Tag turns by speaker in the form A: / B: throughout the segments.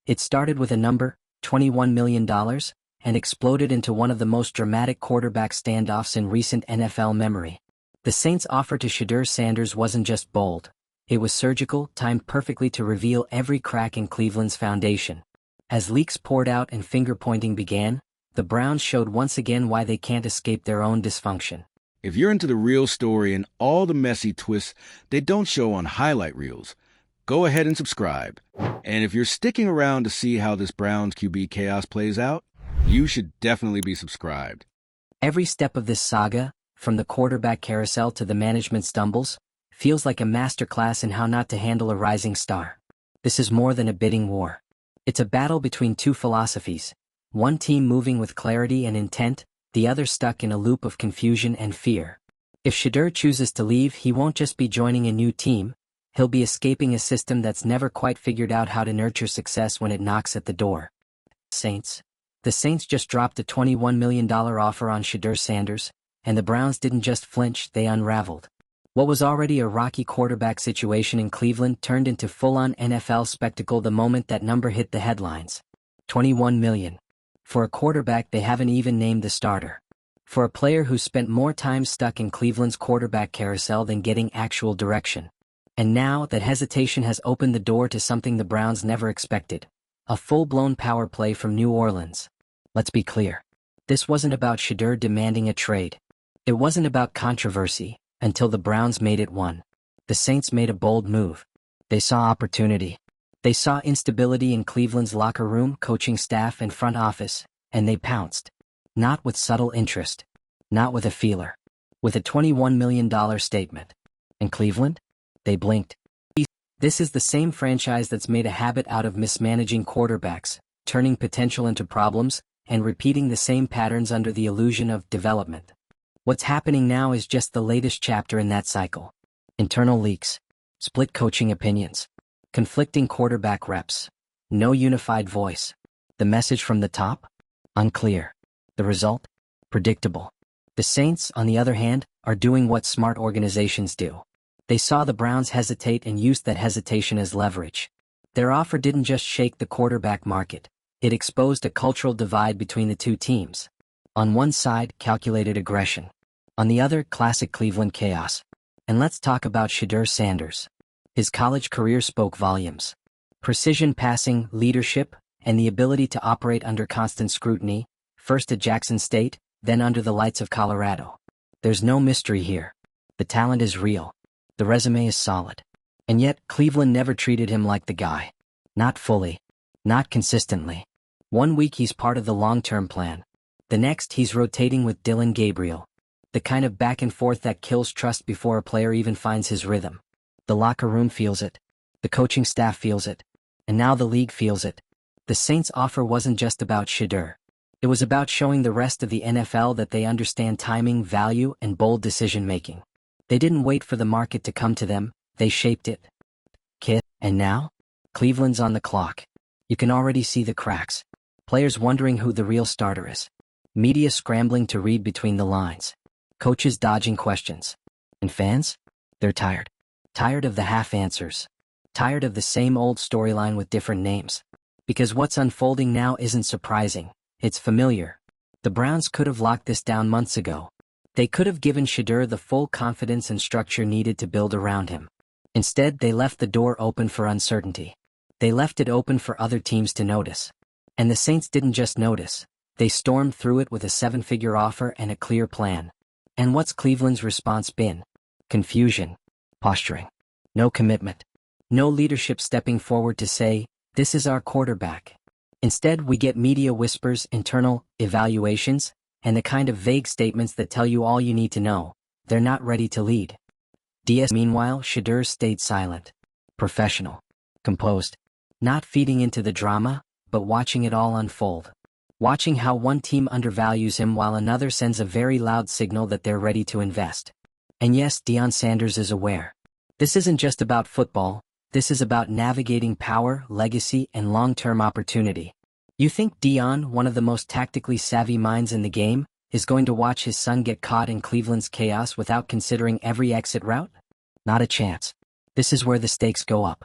A: It started with a number, $21 million, and exploded into one of the most dramatic quarterback standoffs in recent NFL memory. The Saints' offer to Deion Sanders wasn't just bold. It was surgical, timed perfectly to reveal every crack in Cleveland's foundation. As leaks poured out and finger-pointing began, the Browns showed once again why they can't escape their own dysfunction.
B: If you're into the real story and all the messy twists they don't show on highlight reels, go ahead and subscribe. And if you're sticking around to see how this Browns QB chaos plays out, you should definitely be subscribed.
A: Every step of this saga, from the quarterback carousel to the management stumbles, feels like a masterclass in how not to handle a rising star. This is more than a bidding war. It's a battle between two philosophies, one team moving with clarity and intent, the other stuck in a loop of confusion and fear. If Shedeur chooses to leave, he won't just be joining a new team, he'll be escaping a system that's never quite figured out how to nurture success when it knocks at the door. The Saints just dropped a $21 million offer on Deion Sanders, and the Browns didn't just flinch, they unraveled. What was already a rocky quarterback situation in Cleveland turned into full-on NFL spectacle the moment that number hit the headlines. $21 million. For a quarterback they haven't even named the starter. For a player who spent more time stuck in Cleveland's quarterback carousel than getting actual direction. And now that hesitation has opened the door to something the Browns never expected. A full-blown power play from New Orleans. Let's be clear. This wasn't about Shedeur demanding a trade. It wasn't about controversy, until the Browns made it one. The Saints made a bold move. They saw opportunity. They saw instability in Cleveland's locker room, coaching staff, and front office, and they pounced. Not with subtle interest. Not with a feeler. With a $21 million statement. And Cleveland? They blinked. This is the same franchise that's made a habit out of mismanaging quarterbacks, turning potential into problems, and repeating the same patterns under the illusion of development. What's happening now is just the latest chapter in that cycle. Internal leaks. Split coaching opinions. Conflicting quarterback reps. No unified voice. The message from the top? Unclear. The result? Predictable. The Saints, on the other hand, are doing what smart organizations do. They saw the Browns hesitate and used that hesitation as leverage. Their offer didn't just shake the quarterback market. It exposed a cultural divide between the two teams. On one side, calculated aggression. On the other, classic Cleveland chaos. And let's talk about Deion Sanders. His college career spoke volumes. Precision passing, leadership, and the ability to operate under constant scrutiny, first at Jackson State, then under the lights of Colorado. There's no mystery here. The talent is real. The resume is solid. And yet, Cleveland never treated him like the guy. Not fully. Not consistently. One week he's part of the long-term plan. The next he's rotating with Dillon Gabriel. The kind of back and forth that kills trust before a player even finds his rhythm. The locker room feels it. The coaching staff feels it. And now the league feels it. The Saints' offer wasn't just about Shedeur. It was about showing the rest of the NFL that they understand timing, value, and bold decision-making. They didn't wait for the market to come to them, they shaped it. And now? Cleveland's on the clock. You can already see the cracks. Players wondering who the real starter is. Media scrambling to read between the lines. Coaches dodging questions. And fans? They're tired. Tired of the half-answers. Tired of the same old storyline with different names. Because what's unfolding now isn't surprising, it's familiar. The Browns could have locked this down months ago. They could have given Shedeur the full confidence and structure needed to build around him. Instead, they left the door open for uncertainty. They left it open for other teams to notice. And the Saints didn't just notice. They stormed through it with a seven-figure offer and a clear plan. And what's Cleveland's response been? Confusion. Posturing. No commitment. No leadership stepping forward to say, this is our quarterback. Instead, we get media whispers, internal evaluations, and the kind of vague statements that tell you all you need to know. They're not ready to lead. Meanwhile, Shedeur stayed silent. Professional. Composed. Not feeding into the drama, but watching it all unfold. Watching how one team undervalues him while another sends a very loud signal that they're ready to invest. And yes, Deion Sanders is aware. This isn't just about football, this is about navigating power, legacy, and long-term opportunity. You think Deion, one of the most tactically savvy minds in the game, is going to watch his son get caught in Cleveland's chaos without considering every exit route? Not a chance. This is where the stakes go up.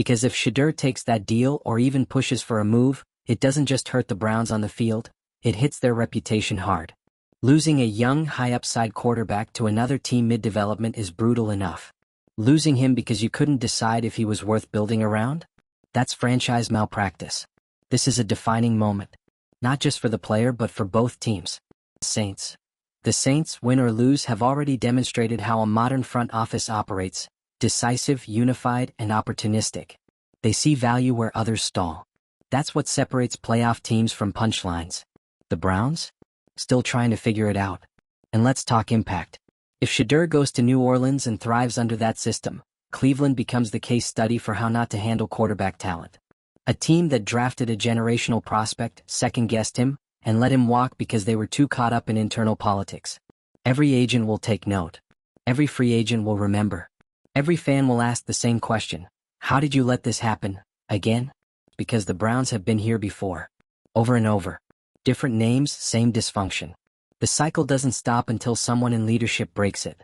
A: Because if Shedeur takes that deal or even pushes for a move, it doesn't just hurt the Browns on the field, it hits their reputation hard. Losing a young, high-upside quarterback to another team mid-development is brutal enough. Losing him because you couldn't decide if he was worth building around? That's franchise malpractice. This is a defining moment. Not just for the player but for both teams. Saints. The Saints, win or lose, have already demonstrated how a modern front office operates: decisive, unified, and opportunistic. They see value where others stall. That's what separates playoff teams from punchlines. The Browns? Still trying to figure it out. And let's talk impact. If Shedeur goes to New Orleans and thrives under that system, Cleveland becomes the case study for how not to handle quarterback talent. A team that drafted a generational prospect second-guessed him and let him walk because they were too caught up in internal politics. Every agent will take note. Every free agent will remember. Every fan will ask the same question: how did you let this happen, again? Because the Browns have been here before. Over and over. Different names, same dysfunction. The cycle doesn't stop until someone in leadership breaks it.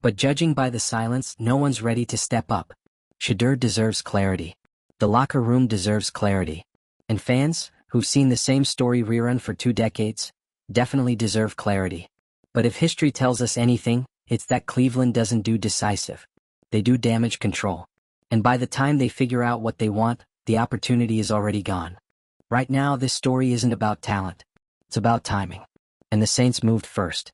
A: But judging by the silence, no one's ready to step up. Shedeur deserves clarity. The locker room deserves clarity. And fans, who've seen the same story rerun for 2 decades, definitely deserve clarity. But if history tells us anything, it's that Cleveland doesn't do decisive. They do damage control. And by the time they figure out what they want, the opportunity is already gone. Right now, this story isn't about talent. It's about timing. And the Saints moved first.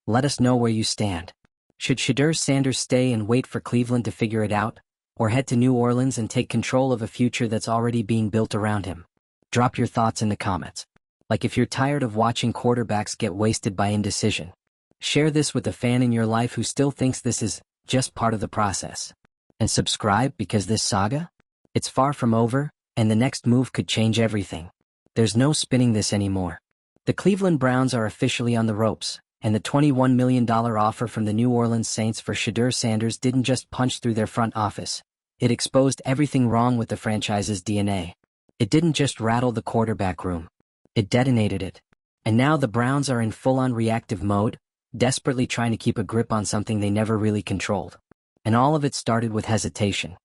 A: Let us know where you stand. Should Deion Sanders stay and wait for Cleveland to figure it out, or head to New Orleans and take control of a future that's already being built around him? Drop your thoughts in the comments. Like if you're tired of watching quarterbacks get wasted by indecision. Share this with a fan in your life who still thinks this is just part of the process. And subscribe, because this saga? It's far from over, and the next move could change everything. There's no spinning this anymore. The Cleveland Browns are officially on the ropes, and the $21 million offer from the New Orleans Saints for Deion Sanders didn't just punch through their front office. It exposed everything wrong with the franchise's DNA. It didn't just rattle the quarterback room. It detonated it. And now the Browns are in full-on reactive mode, desperately trying to keep a grip on something they never really controlled. And all of it started with hesitation.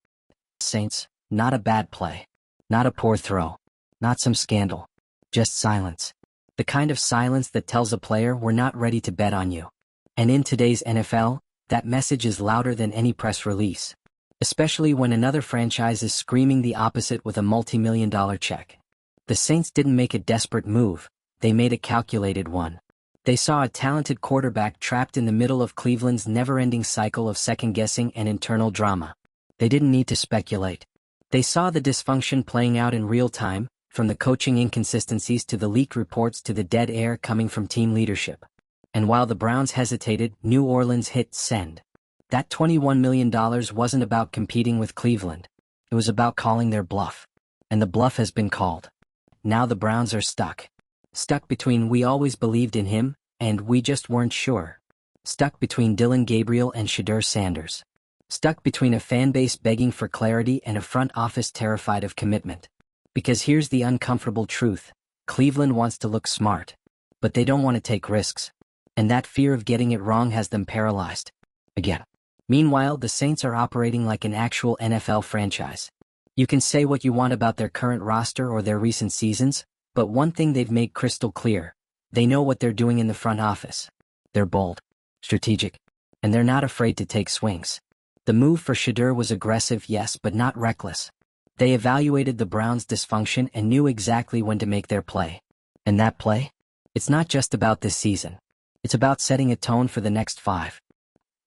A: Saints, not a bad play. Not a poor throw. Not some scandal. Just silence. The kind of silence that tells a player, we're not ready to bet on you. And in today's NFL, that message is louder than any press release. Especially when another franchise is screaming the opposite with a multi-million-dollar check. The Saints didn't make a desperate move, they made a calculated one. They saw a talented quarterback trapped in the middle of Cleveland's never-ending cycle of second-guessing and internal drama. They didn't need to speculate. They saw the dysfunction playing out in real time, from the coaching inconsistencies to the leaked reports to the dead air coming from team leadership. And while the Browns hesitated, New Orleans hit send. That $21 million wasn't about competing with Cleveland. It was about calling their bluff. And the bluff has been called. Now the Browns are stuck. Stuck between "we always believed in him" and "we just weren't sure." Stuck between Dillon Gabriel and Deion Sanders. Stuck between a fan base begging for clarity and a front office terrified of commitment. Because here's the uncomfortable truth: Cleveland wants to look smart. But they don't want to take risks. And that fear of getting it wrong has them paralyzed. Again. Meanwhile, the Saints are operating like an actual NFL franchise. You can say what you want about their current roster or their recent seasons, but one thing they've made crystal clear: they know what they're doing in the front office. They're bold, strategic, and they're not afraid to take swings. The move for Shedeur was aggressive, yes, but not reckless. They evaluated the Browns' dysfunction and knew exactly when to make their play. And that play? It's not just about this season. It's about setting a tone for the next 5.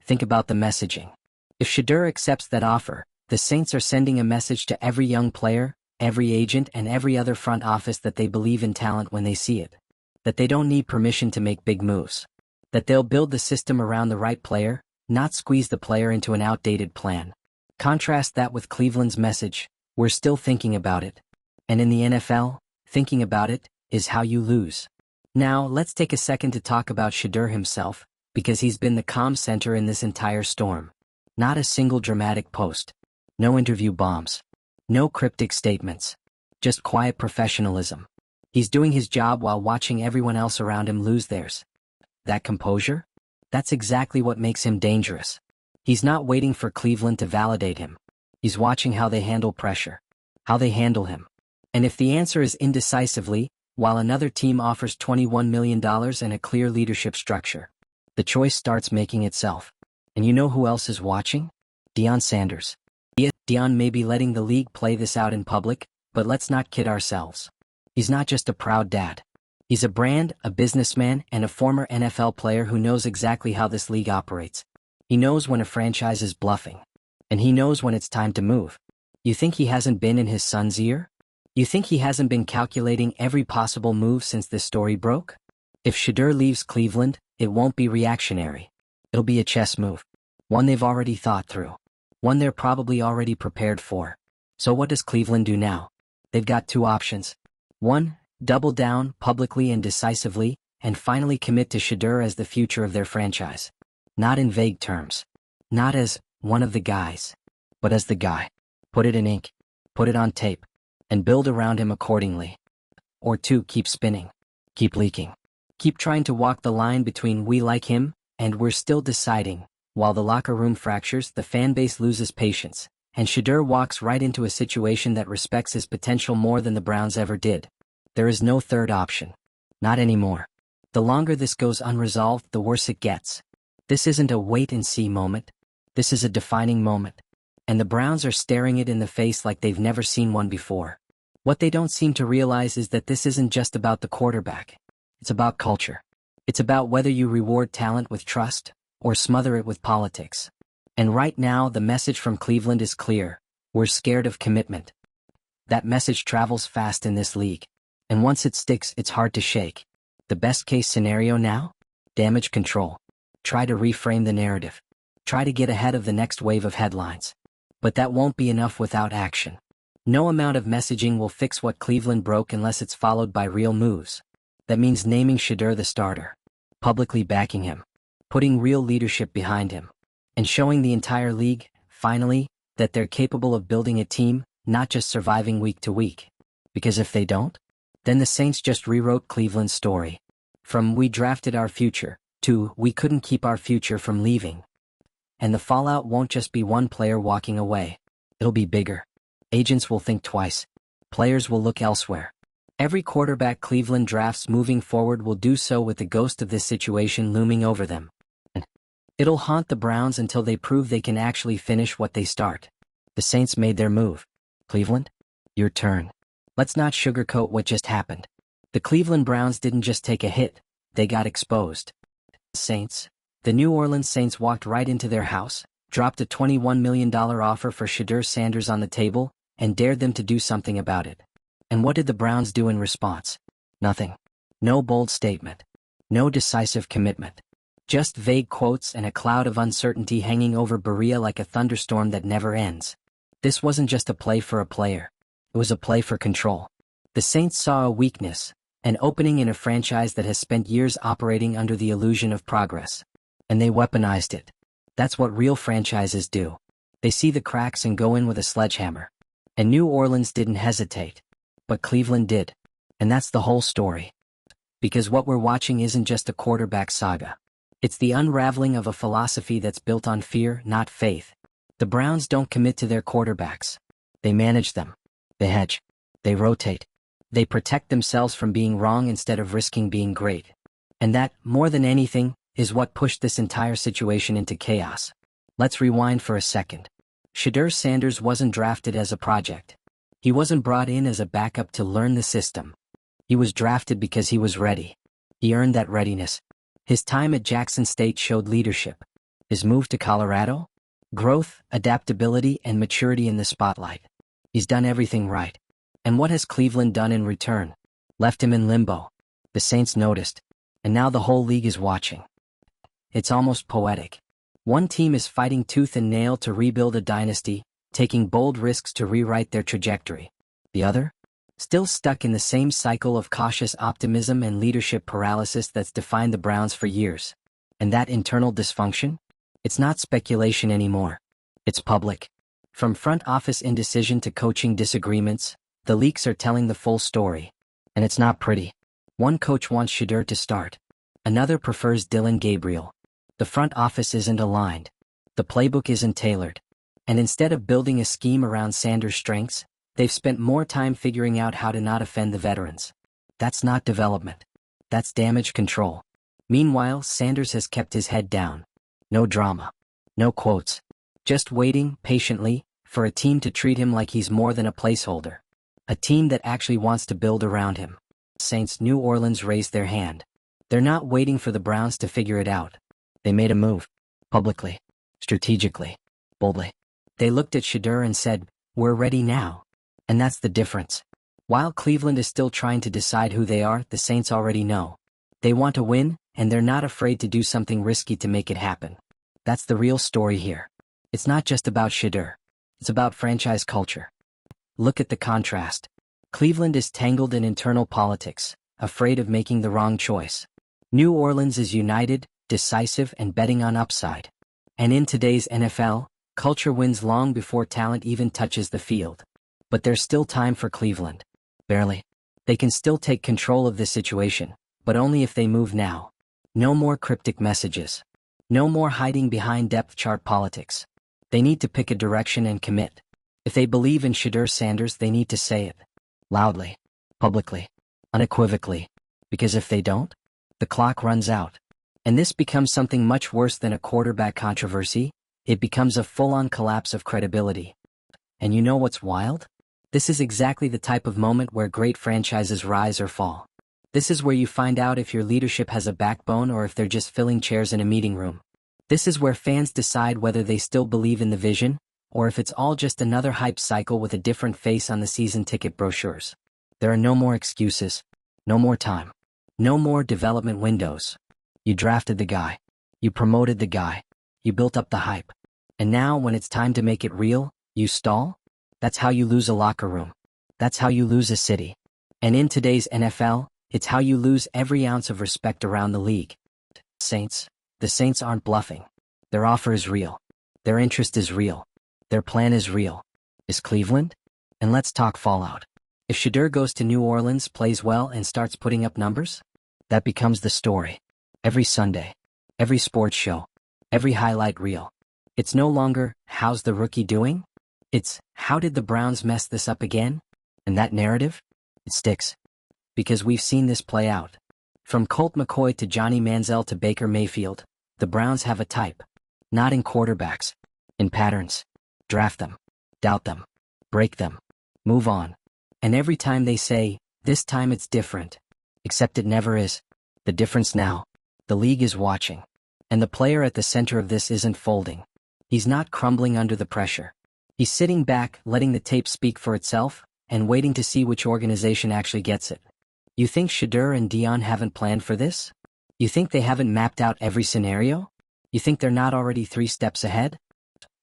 A: Think about the messaging. If Shedeur accepts that offer, the Saints are sending a message to every young player, every agent, and every other front office that they believe in talent when they see it. That they don't need permission to make big moves. That they'll build the system around the right player, not squeeze the player into an outdated plan. Contrast that with Cleveland's message: we're still thinking about it. And in the NFL, thinking about it is how you lose. Now, let's take a second to talk about Shedeur himself, because he's been the calm center in this entire storm. Not a single dramatic post. No interview bombs. No cryptic statements. Just quiet professionalism. He's doing his job while watching everyone else around him lose theirs. That composure? That's exactly what makes him dangerous. He's not waiting for Cleveland to validate him. He's watching how they handle pressure, how they handle him. And if the answer is indecisively, while another team offers $21 million and a clear leadership structure, the choice starts making itself. And you know who else is watching? Deion Sanders. Deion may be letting the league play this out in public, but let's not kid ourselves. He's not just a proud dad. He's a brand, a businessman, and a former NFL player who knows exactly how this league operates. He knows when a franchise is bluffing. And he knows when it's time to move. You think he hasn't been in his son's ear? You think he hasn't been calculating every possible move since this story broke? If Shadur leaves Cleveland, it won't be reactionary. It'll be a chess move. One they've already thought through. One they're probably already prepared for. So what does Cleveland do now? They've got two options. One, double down publicly and decisively, and finally commit to Shadur as the future of their franchise. Not in vague terms. Not as one of the guys, but as the guy. Put it in ink. Put it on tape. And build around him accordingly. Or two, keep spinning. Keep leaking. Keep trying to walk the line between we like him and we're still deciding. While the locker room fractures, the fan base loses patience, and Shadur walks right into a situation that respects his potential more than the Browns ever did. There is no third option. Not anymore. The longer this goes unresolved, the worse it gets. This isn't a wait-and-see moment. This is a defining moment. And the Browns are staring it in the face like they've never seen one before. What they don't seem to realize is that this isn't just about the quarterback. It's about culture. It's about whether you reward talent with trust or smother it with politics. And right now, the message from Cleveland is clear. We're scared of commitment. That message travels fast in this league. And once it sticks, it's hard to shake. The best-case scenario now? Damage control. Try to reframe the narrative. Try to get ahead of the next wave of headlines. But that won't be enough without action. No amount of messaging will fix what Cleveland broke unless it's followed by real moves. That means naming Shadur the starter, publicly backing him, putting real leadership behind him, and showing the entire league, finally, that they're capable of building a team, not just surviving week to week. Because if they don't, then the Saints just rewrote Cleveland's story. From "we drafted our future" to "we couldn't keep our future from leaving." And the fallout won't just be one player walking away. It'll be bigger. Agents will think twice. Players will look elsewhere. Every quarterback Cleveland drafts moving forward will do so with the ghost of this situation looming over them. It'll haunt the Browns until they prove they can actually finish what they start. The Saints made their move. Cleveland? Your turn. Let's not sugarcoat what just happened. The Cleveland Browns didn't just take a hit, they got exposed. Saints? The New Orleans Saints walked right into their house, dropped a $21 million offer for Deion Sanders on the table, and dared them to do something about it. And what did the Browns do in response? Nothing. No bold statement. No decisive commitment. Just vague quotes and a cloud of uncertainty hanging over Berea like a thunderstorm that never ends. This wasn't just a play for a player. It was a play for control. The Saints saw a weakness, an opening in a franchise that has spent years operating under the illusion of progress. And they weaponized it. That's what real franchises do. They see the cracks and go in with a sledgehammer. And New Orleans didn't hesitate. But Cleveland did. And that's the whole story. Because what we're watching isn't just a quarterback saga. It's the unraveling of a philosophy that's built on fear, not faith. The Browns don't commit to their quarterbacks. They manage them. They hedge. They rotate. They protect themselves from being wrong instead of risking being great. And that, more than anything, is what pushed this entire situation into chaos. Let's rewind for a second. Deion Sanders wasn't drafted as a project. He wasn't brought in as a backup to learn the system. He was drafted because he was ready. He earned that readiness. His time at Jackson State showed leadership. His move to Colorado? Growth, adaptability, and maturity in the spotlight. He's done everything right. And what has Cleveland done in return? Left him in limbo. The Saints noticed. And now the whole league is watching. It's almost poetic. One team is fighting tooth and nail to rebuild a dynasty, taking bold risks to rewrite their trajectory. The other? Still stuck in the same cycle of cautious optimism and leadership paralysis that's defined the Browns for years. And that internal dysfunction? It's not speculation anymore. It's public. From front office indecision to coaching disagreements, the leaks are telling the full story. And it's not pretty. One coach wants Shadur to start. Another prefers Dillon Gabriel. The front office isn't aligned. The playbook isn't tailored. And instead of building a scheme around Sanders' strengths, they've spent more time figuring out how to not offend the veterans. That's not development. That's damage control. Meanwhile, Sanders has kept his head down. No drama. No quotes. Just waiting, patiently, for a team to treat him like he's more than a placeholder. A team that actually wants to build around him. Saints New Orleans raised their hand. They're not waiting for the Browns to figure it out. They made a move. Publicly. Strategically. Boldly. They looked at Shedeur and said, "We're ready now." And that's the difference. While Cleveland is still trying to decide who they are, the Saints already know. They want to win, and they're not afraid to do something risky to make it happen. That's the real story here. It's not just about Shedeur. It's about franchise culture. Look at the contrast. Cleveland is tangled in internal politics, afraid of making the wrong choice. New Orleans is united, decisive, and betting on upside. And in today's NFL, culture wins long before talent even touches the field. But there's still time for Cleveland. Barely. They can still take control of this situation, but only if they move now. No more cryptic messages. No more hiding behind depth chart politics. They need to pick a direction and commit. If they believe in Deion Sanders, they need to say it. Loudly. Publicly. Unequivocally. Because if they don't, the clock runs out. And this becomes something much worse than a quarterback controversy. It becomes a full-on collapse of credibility. And you know what's wild? This is exactly the type of moment where great franchises rise or fall. This is where you find out if your leadership has a backbone or if they're just filling chairs in a meeting room. This is where fans decide whether they still believe in the vision, or if it's all just another hype cycle with a different face on the season ticket brochures. There are no more excuses. No more time. No more development windows. You drafted the guy. You promoted the guy. You built up the hype. And now, when it's time to make it real, you stall? That's how you lose a locker room. That's how you lose a city. And in today's NFL, it's how you lose every ounce of respect around the league. Saints. The Saints aren't bluffing. Their offer is real. Their interest is real. Their plan is real. Is Cleveland? And let's talk fallout. If Shedeur goes to New Orleans, plays well, and starts putting up numbers, that becomes the story. Every Sunday. Every sports show. Every highlight reel. It's no longer, how's the rookie doing? It's, how did the Browns mess this up again? And that narrative? It sticks. Because we've seen this play out. From Colt McCoy to Johnny Manziel to Baker Mayfield, the Browns have a type. Not in quarterbacks. In patterns. Draft them. Doubt them. Break them. Move on. And every time they say, this time it's different. Except it never is. The difference now. The league is watching. And the player at the center of this isn't folding. He's not crumbling under the pressure. He's sitting back, letting the tape speak for itself, and waiting to see which organization actually gets it. You think Shedeur and Deion haven't planned for this? You think they haven't mapped out every scenario? You think they're not already 3 steps ahead?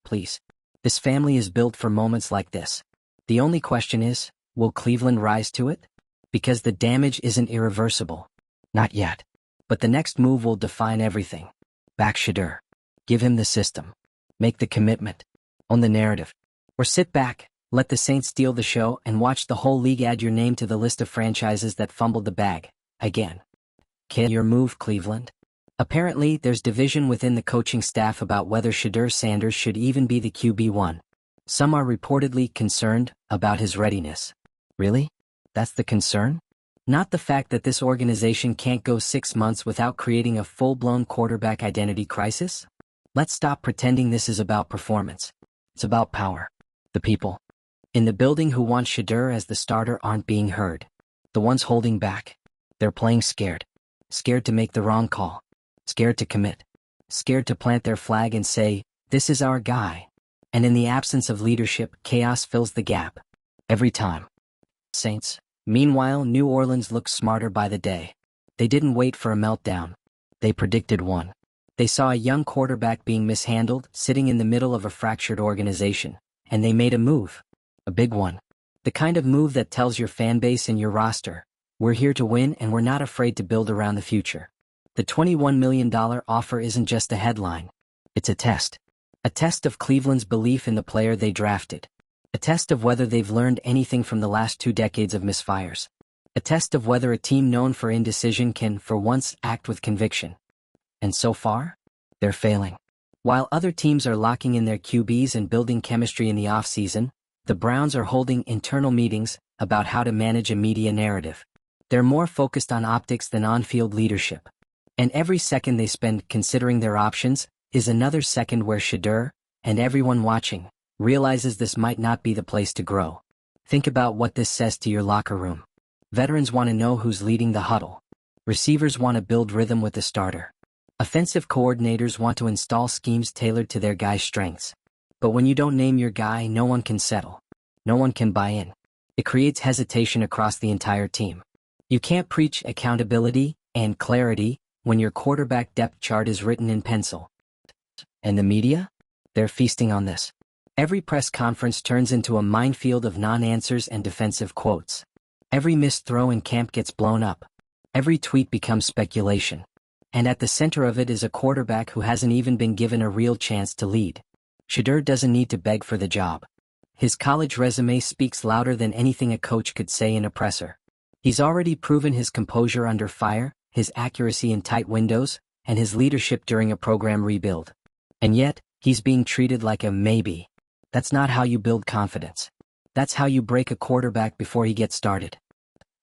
A: Please. This family is built for moments like this. The only question is, will Cleveland rise to it? Because the damage isn't irreversible. Not yet. But the next move will define everything. Back Shedeur. Give him the system. Make the commitment. Own the narrative. Or sit back, let the Saints steal the show, and watch the whole league add your name to the list of franchises that fumbled the bag. Again. Can your move, Cleveland? Apparently, there's division within the coaching staff about whether Deion Sanders should even be the QB1. Some are reportedly concerned about his readiness. Really? That's the concern? Not the fact that this organization can't go 6 months without creating a full-blown quarterback identity crisis? Let's stop pretending this is about performance. It's about power. The people in the building who want Shedeur as the starter aren't being heard. The ones holding back. They're playing scared. Scared to make the wrong call. Scared to commit. Scared to plant their flag and say, this is our guy. And in the absence of leadership, chaos fills the gap. Every time. Saints. Meanwhile, New Orleans looks smarter by the day. They didn't wait for a meltdown. They predicted one. They saw a young quarterback being mishandled, sitting in the middle of a fractured organization, and they made a move. A big one. The kind of move that tells your fan base and your roster, we're here to win and we're not afraid to build around the future. The $21 million offer isn't just a headline. It's a test. A test of Cleveland's belief in the player they drafted. A test of whether they've learned anything from the last 2 decades of misfires. A test of whether a team known for indecision can, for once, act with conviction. And so far, they're failing. While other teams are locking in their QBs and building chemistry in the offseason, the Browns are holding internal meetings about how to manage a media narrative. They're more focused on optics than on-field leadership. And every second they spend considering their options is another second where Shedeur, and everyone watching, realizes this might not be the place to grow. Think about what this says to your locker room. Veterans want to know who's leading the huddle. Receivers want to build rhythm with the starter. Offensive coordinators want to install schemes tailored to their guy's strengths. But when you don't name your guy, no one can settle. No one can buy in. It creates hesitation across the entire team. You can't preach accountability and clarity when your quarterback depth chart is written in pencil. And the media? They're feasting on this. Every press conference turns into a minefield of non-answers and defensive quotes. Every missed throw in camp gets blown up. Every tweet becomes speculation. And at the center of it is a quarterback who hasn't even been given a real chance to lead. Shadur doesn't need to beg for the job. His college resume speaks louder than anything a coach could say in a presser. He's already proven his composure under fire, his accuracy in tight windows, and his leadership during a program rebuild. And yet, he's being treated like a maybe. That's not how you build confidence. That's how you break a quarterback before he gets started.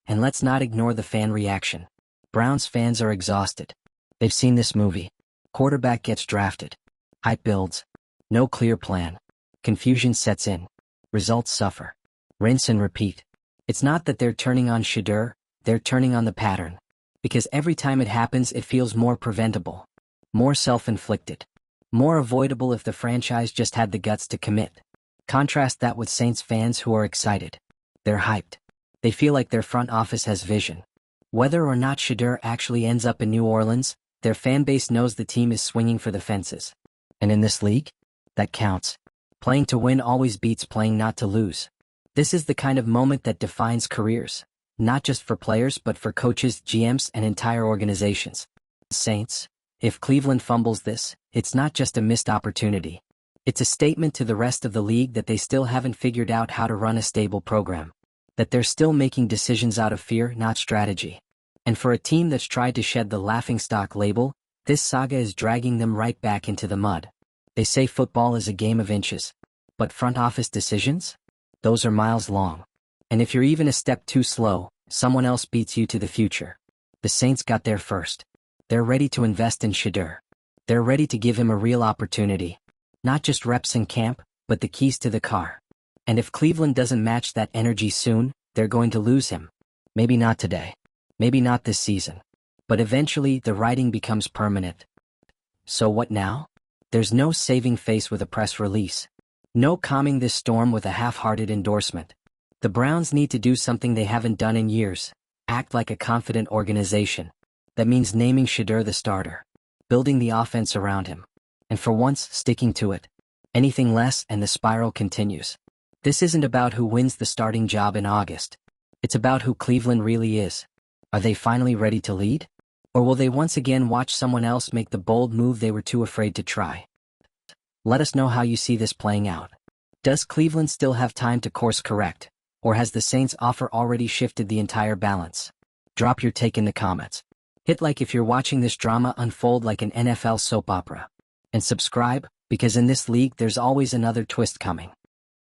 A: And let's not ignore the fan reaction. Browns fans are exhausted. They've seen this movie. Quarterback gets drafted. Hype builds. No clear plan. Confusion sets in. Results suffer. Rinse and repeat. It's not that they're turning on Shadur, they're turning on the pattern. Because every time it happens it feels more preventable. More self-inflicted. More avoidable if the franchise just had the guts to commit. Contrast that with Saints fans who are excited. They're hyped. They feel like their front office has vision. Whether or not Shadur actually ends up in New Orleans, their fan base knows the team is swinging for the fences. And in this league, that counts. Playing to win always beats playing not to lose. This is the kind of moment that defines careers, not just for players but for coaches, GMs, and entire organizations. Saints, if Cleveland fumbles this, it's not just a missed opportunity. It's a statement to the rest of the league that they still haven't figured out how to run a stable program. That they're still making decisions out of fear, not strategy. And for a team that's tried to shed the laughingstock label, this saga is dragging them right back into the mud. They say football is a game of inches. But front office decisions? Those are miles long. And if you're even a step too slow, someone else beats you to the future. The Saints got there first. They're ready to invest in Shadur. They're ready to give him a real opportunity. Not just reps in camp, but the keys to the car. And if Cleveland doesn't match that energy soon, they're going to lose him. Maybe not today. Maybe not this season. But eventually, the writing becomes permanent. So what now? There's no saving face with a press release. No calming this storm with a half-hearted endorsement. The Browns need to do something they haven't done in years. Act like a confident organization. That means naming Shadur the starter. Building the offense around him. And for once, sticking to it. Anything less and the spiral continues. This isn't about who wins the starting job in August. It's about who Cleveland really is. Are they finally ready to lead? Or will they once again watch someone else make the bold move they were too afraid to try? Let us know how you see this playing out. Does Cleveland still have time to course correct? Or has the Saints' offer already shifted the entire balance? Drop your take in the comments. Hit like if you're watching this drama unfold like an NFL soap opera. And subscribe, because in this league there's always another twist coming.